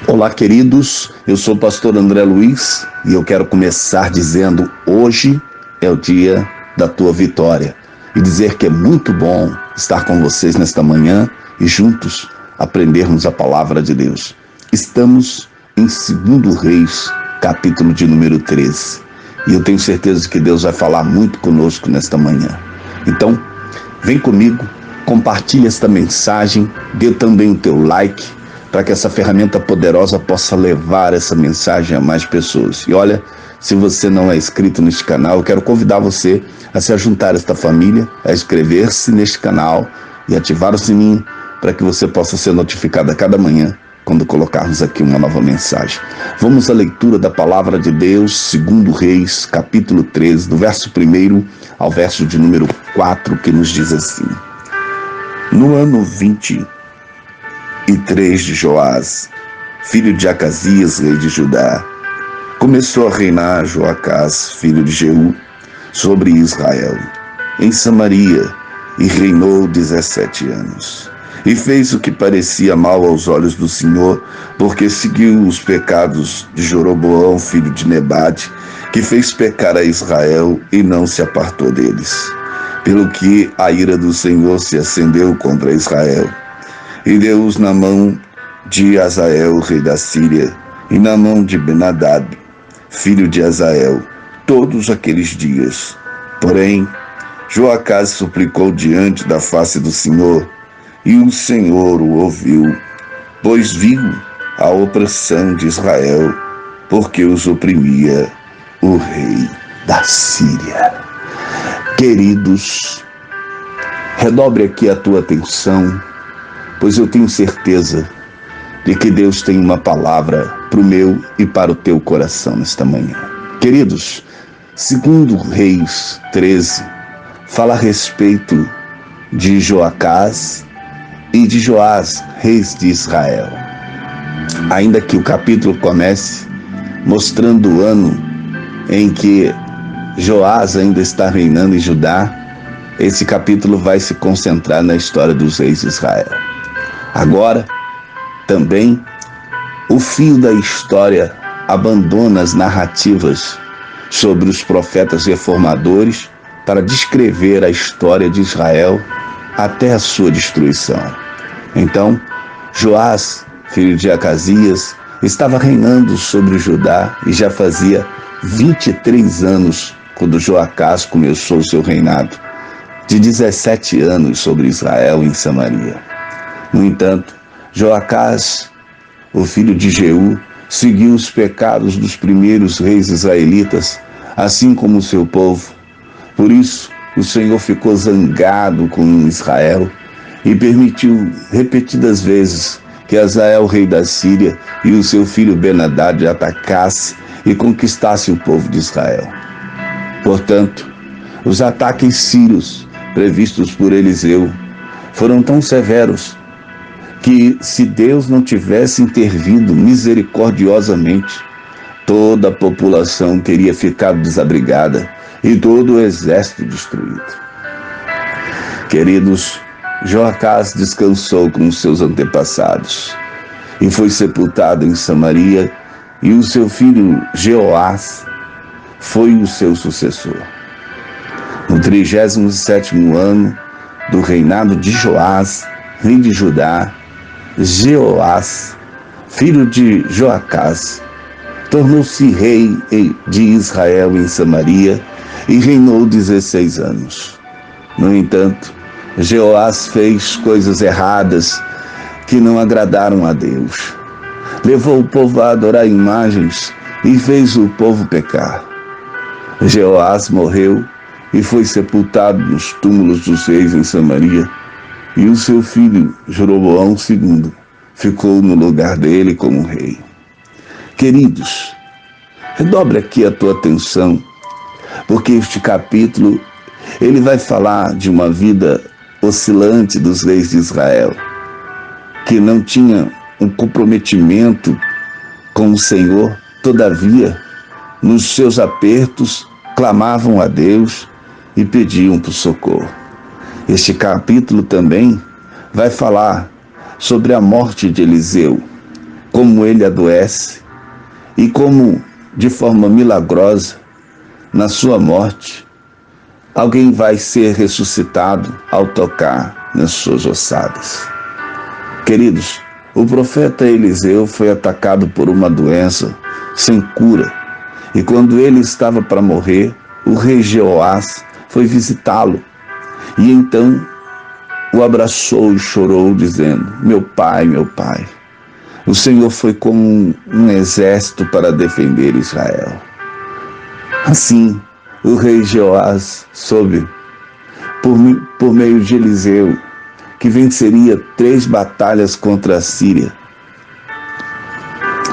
Olá, queridos, eu sou o pastor André Luiz e eu quero começar dizendo: hoje é o dia da tua vitória e dizer que é muito bom estar com vocês nesta manhã e juntos aprendermos a palavra de Deus. Estamos em 2 Reis, capítulo de número 13, e eu tenho certeza que Deus vai falar muito conosco nesta manhã. Então, vem comigo, compartilhe esta mensagem, dê também o teu like, para que essa ferramenta poderosa possa levar essa mensagem a mais pessoas. E olha, se você não é inscrito neste canal, eu quero convidar você a se juntar a esta família, a inscrever-se neste canal e ativar o sininho para que você possa ser notificado a cada manhã quando colocarmos aqui uma nova mensagem. Vamos à leitura da palavra de Deus, 2 Reis, capítulo 13, do verso 1 ao verso de número 4, que nos diz assim: No ano 23 de Joás, filho de Acasias, rei de Judá, começou a reinar Joacás, filho de Jeú, sobre Israel, em Samaria, e reinou 17 anos. E fez o que parecia mal aos olhos do Senhor, porque seguiu os pecados de Jeroboão, filho de Nebate, que fez pecar a Israel e não se apartou deles. Pelo que a ira do Senhor se acendeu contra Israel, e deu-os na mão de Azael, rei da Síria, e na mão de Ben-Hadad, filho de Azael, todos aqueles dias. Porém, Joacás suplicou diante da face do Senhor, e o Senhor o ouviu, pois viu a opressão de Israel, porque os oprimia o rei da Síria. Queridos, redobre aqui a tua atenção, pois eu tenho certeza de que Deus tem uma palavra para o meu e para o teu coração nesta manhã. Queridos, 2 Reis 13 fala a respeito de Joacás e de Joás, reis de Israel. Ainda que o capítulo comece mostrando o ano em que Joás ainda está reinando em Judá, esse capítulo vai se concentrar na história dos reis de Israel. Agora, também, o fio da história abandona as narrativas sobre os profetas reformadores para descrever a história de Israel até a sua destruição. Então, Joás, filho de Acasias, estava reinando sobre Judá e já fazia 23 anos quando Joacás começou seu reinado, de 17 anos sobre Israel em Samaria. No entanto, Joacás, o filho de Jeú, seguiu os pecados dos primeiros reis israelitas, assim como o seu povo. Por isso, o Senhor ficou zangado com Israel e permitiu repetidas vezes que Azael, rei da Síria, e o seu filho Ben-Hadad atacasse e conquistasse o povo de Israel. Portanto, os ataques sírios previstos por Eliseu foram tão severos que, se Deus não tivesse intervindo misericordiosamente, toda a população teria ficado desabrigada e todo o exército destruído. Queridos, Joacás descansou com os seus antepassados e foi sepultado em Samaria, e o seu filho Jeoás foi o seu sucessor. No 37º ano do reinado de Joás, rei de Judá, Jeoás, filho de Joacás, tornou-se rei de Israel em Samaria e reinou 16 anos. No entanto, Jeoás fez coisas erradas que não agradaram a Deus. Levou o povo a adorar imagens e fez o povo pecar. Jeoás morreu e foi sepultado nos túmulos dos reis em Samaria, e o seu filho Jeroboão II ficou no lugar dele como rei. Queridos, redobre aqui a tua atenção, porque este capítulo ele vai falar de uma vida oscilante dos reis de Israel, que não tinha um comprometimento com o Senhor. Todavia, nos seus apertos, clamavam a Deus e pediam por socorro. Este capítulo também vai falar sobre a morte de Eliseu, como ele adoece e como, de forma milagrosa, na sua morte, alguém vai ser ressuscitado ao tocar nas suas ossadas. Queridos, o profeta Eliseu foi atacado por uma doença sem cura, e quando ele estava para morrer, o rei Jeoás foi visitá-lo, e então o abraçou e chorou, dizendo: meu pai, o Senhor foi como um exército para defender Israel. Assim, o rei Jeoás soube, por meio de Eliseu, que venceria 3 batalhas contra a Síria.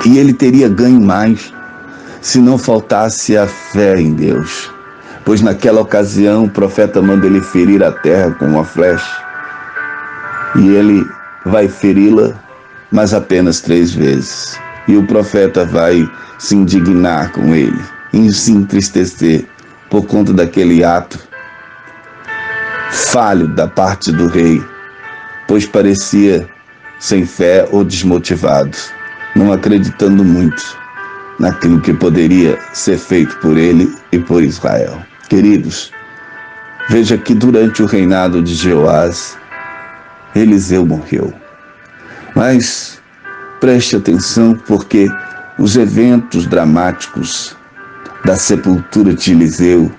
E ele teria ganho mais se não faltasse a fé em Deus. Pois naquela ocasião o profeta manda ele ferir a terra com uma flecha. E ele vai feri-la, mas apenas 3 vezes. E o profeta vai se indignar com ele e se entristecer por conta daquele ato falho da parte do rei, pois parecia sem fé ou desmotivado, não acreditando muito naquilo que poderia ser feito por ele e por Israel. Queridos, veja que durante o reinado de Jeoás, Eliseu morreu. Mas preste atenção, porque os eventos dramáticos da sepultura de Eliseu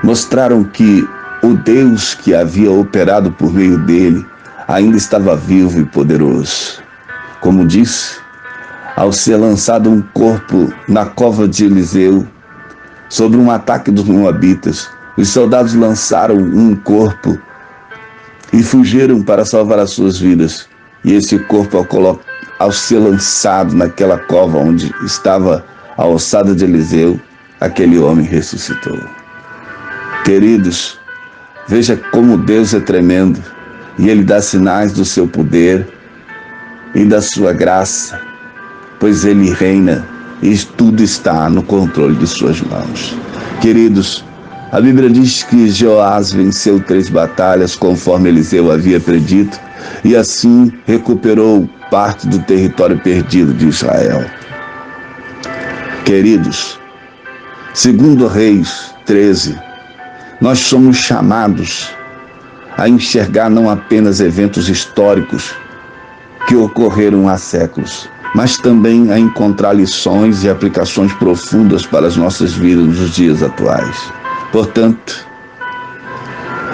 mostraram que o Deus que havia operado por meio dele ainda estava vivo e poderoso. Como disse, ao ser lançado um corpo na cova de Eliseu, sobre um ataque dos moabitas, os soldados lançaram um corpo e fugiram para salvar as suas vidas. E esse corpo, ao ser lançado naquela cova onde estava a ossada de Eliseu, aquele homem ressuscitou. Queridos, veja como Deus é tremendo, e Ele dá sinais do seu poder e da sua graça, pois Ele reina e tudo está no controle de suas mãos. Queridos, a Bíblia diz que Jeoás venceu 3 batalhas conforme Eliseu havia predito, e assim recuperou parte do território perdido de Israel. Queridos, segundo Reis 13, nós somos chamados a enxergar não apenas eventos históricos que ocorreram há séculos, mas também a encontrar lições e aplicações profundas para as nossas vidas nos dias atuais. Portanto,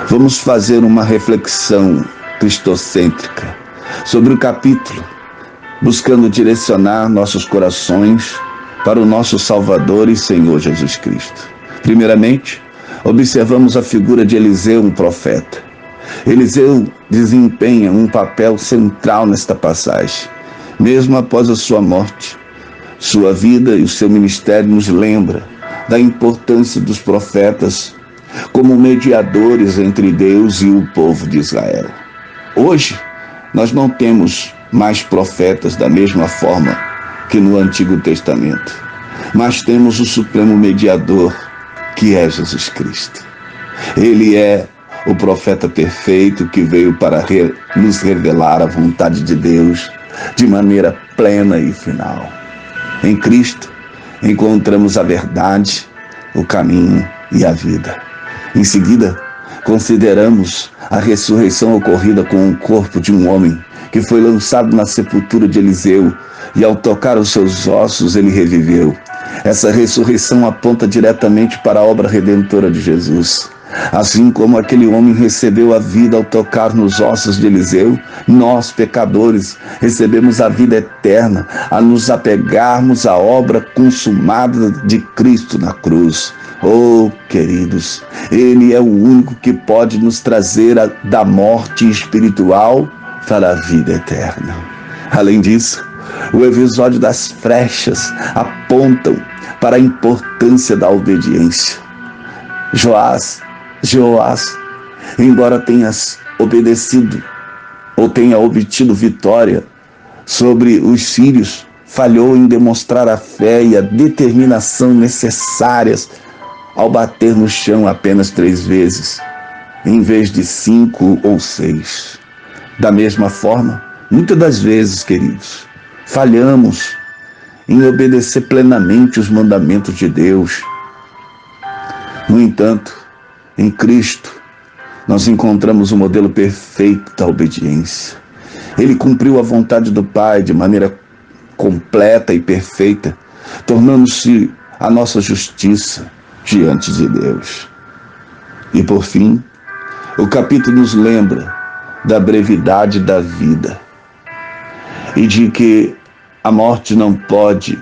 vamos fazer uma reflexão cristocêntrica sobre o capítulo, buscando direcionar nossos corações para o nosso Salvador e Senhor Jesus Cristo. Primeiramente, observamos a figura de Eliseu, um profeta. Eliseu desempenha um papel central nesta passagem. Mesmo após a sua morte, sua vida e o seu ministério nos lembra da importância dos profetas como mediadores entre Deus e o povo de Israel. Hoje, nós não temos mais profetas da mesma forma que no Antigo Testamento, mas temos o supremo mediador, que é Jesus Cristo. Ele é o profeta perfeito que veio para nos revelar a vontade de Deus de maneira plena e final. Em Cristo, encontramos a verdade, o caminho e a vida. Em seguida, consideramos a ressurreição ocorrida com o corpo de um homem que foi lançado na sepultura de Eliseu, e ao tocar os seus ossos ele reviveu. Essa ressurreição aponta diretamente para a obra redentora de Jesus. Assim como aquele homem recebeu a vida ao tocar nos ossos de Eliseu, nós, pecadores, recebemos a vida eterna a nos apegarmos à obra consumada de Cristo na cruz. Oh, queridos, Ele é o único que pode nos trazer da morte espiritual para a vida eterna. Além disso, o episódio das flechas apontam para a importância da obediência. Jeoás, embora tenha obedecido ou tenha obtido vitória sobre os sírios, falhou em demonstrar a fé e a determinação necessárias ao bater no chão apenas 3 vezes, em vez de 5 ou 6. Da mesma forma, muitas das vezes, queridos, falhamos em obedecer plenamente os mandamentos de Deus. No entanto, em Cristo, nós encontramos o modelo perfeito da obediência. Ele cumpriu a vontade do Pai de maneira completa e perfeita, tornando-se a nossa justiça diante de Deus. E por fim, o capítulo nos lembra da brevidade da vida e de que a morte não pode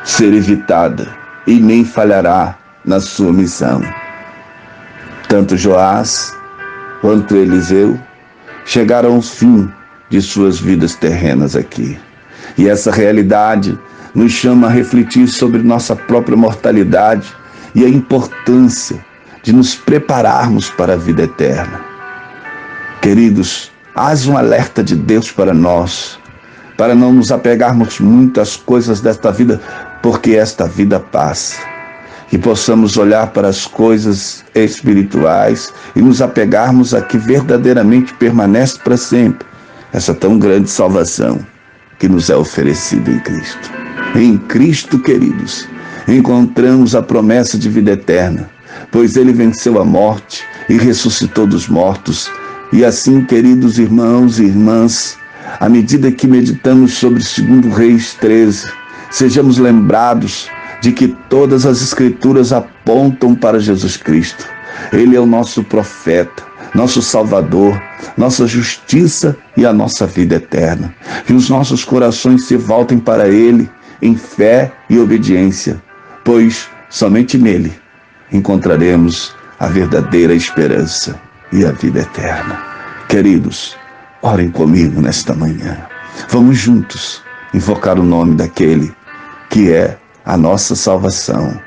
ser evitada e nem falhará na sua missão. Tanto Joás quanto Eliseu chegaram ao fim de suas vidas terrenas aqui. E essa realidade nos chama a refletir sobre nossa própria mortalidade e a importância de nos prepararmos para a vida eterna. Queridos, há um alerta de Deus para nós, para não nos apegarmos muito às coisas desta vida, porque esta vida passa. Que possamos olhar para as coisas espirituais e nos apegarmos a que verdadeiramente permanece para sempre, essa tão grande salvação que nos é oferecida em Cristo. Em Cristo, queridos, encontramos a promessa de vida eterna, pois Ele venceu a morte e ressuscitou dos mortos. E assim, queridos irmãos e irmãs, à medida que meditamos sobre 2 Reis 13, sejamos lembrados de que todas as Escrituras apontam para Jesus Cristo. Ele é o nosso profeta, nosso Salvador, nossa justiça e a nossa vida eterna. Que os nossos corações se voltem para Ele em fé e obediência, pois somente nele encontraremos a verdadeira esperança e a vida eterna. Queridos, orem comigo nesta manhã. Vamos juntos invocar o nome daquele que é a nossa salvação.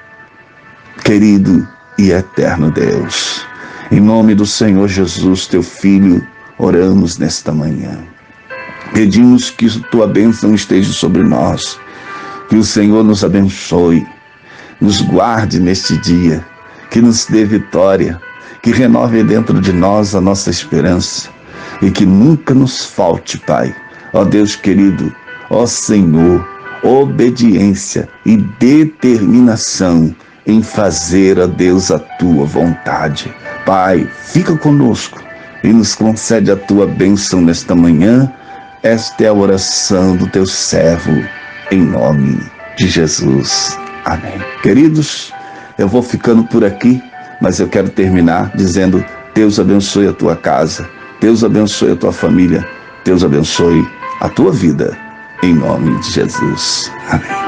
Querido e eterno Deus, em nome do Senhor Jesus, teu Filho, oramos nesta manhã. Pedimos que tua bênção esteja sobre nós, que o Senhor nos abençoe, nos guarde neste dia, que nos dê vitória, que renove dentro de nós a nossa esperança e que nunca nos falte, Pai, ó Deus querido, ó Senhor, obediência e determinação em fazer, ó Deus, a tua vontade. Pai, fica conosco e nos concede a tua bênção nesta manhã. Esta é a oração do teu servo, em nome de Jesus. Amém. Queridos, eu vou ficando por aqui, mas eu quero terminar dizendo: Deus abençoe a tua casa, Deus abençoe a tua família, Deus abençoe a tua vida, em nome de Jesus. Amém.